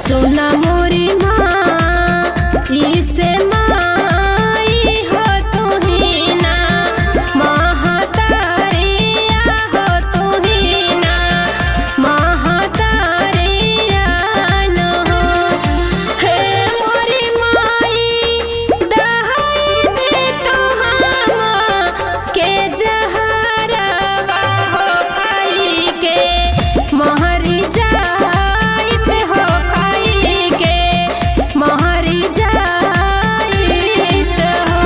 सुना मोरी माँ इसे माई हो तुही ना, महतारिया हो तुही ना, महतारिया न हो। हे मोरी माई दहाई दे तो हम के जहरवा हो खाई के, महरी जाइत हो खाई के, महरी जाइत हो।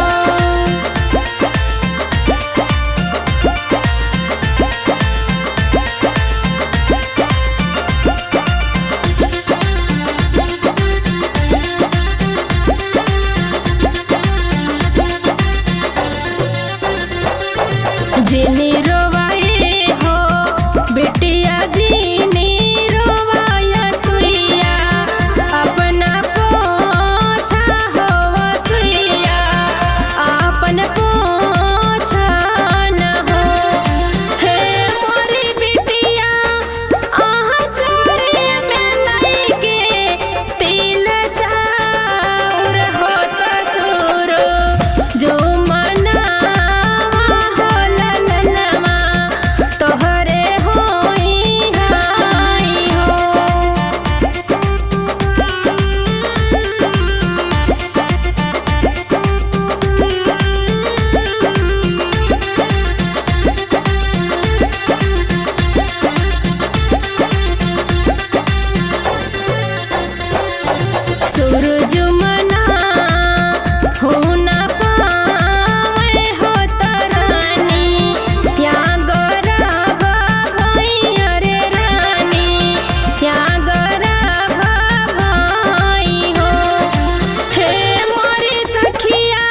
जिनी रोवाए हो बिटिया जिनी रोवाया सुइया, अपना पोछा हो सुइया, अपन पोछा न हो। हे मोरी बिटिया आहा चोरी में लइके, तिल चाउर हो तसुर, जो मनावा हो ललनमा, तोहरे होई हाई हो। सूरज मना हो ना पावे हो तरानी, या गरभ भैया रे रानी, या गरभ भाई हो। हे मोरी सखिया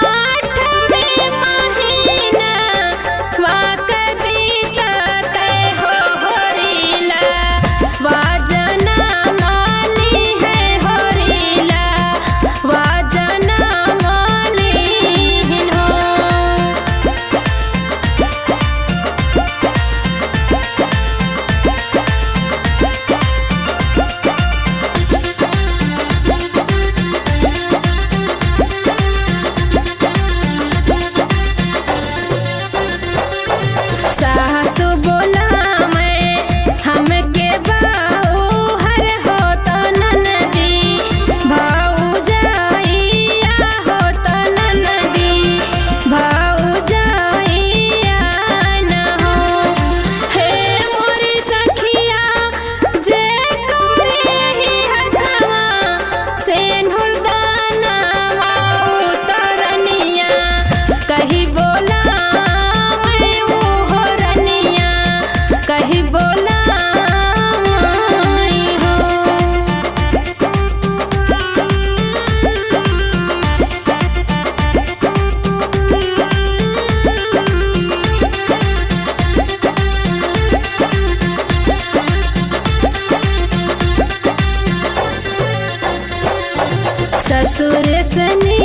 आठवें महीना वाक बीतते हो होरिला, वाजना माली है होरिला, वाजना मालिन हो। सासु बोला मैं हमके बाऊ हर हो तो ननदी, भाऊजाइया हो तो ननदी, भाऊजाइया न हो। हे मोरी सखिया जे करे ही हथवा, सेनुर दानवा उतरनिया, कही बोला मैं वो रनिया, कही बोला मैं हो। ससुर सनी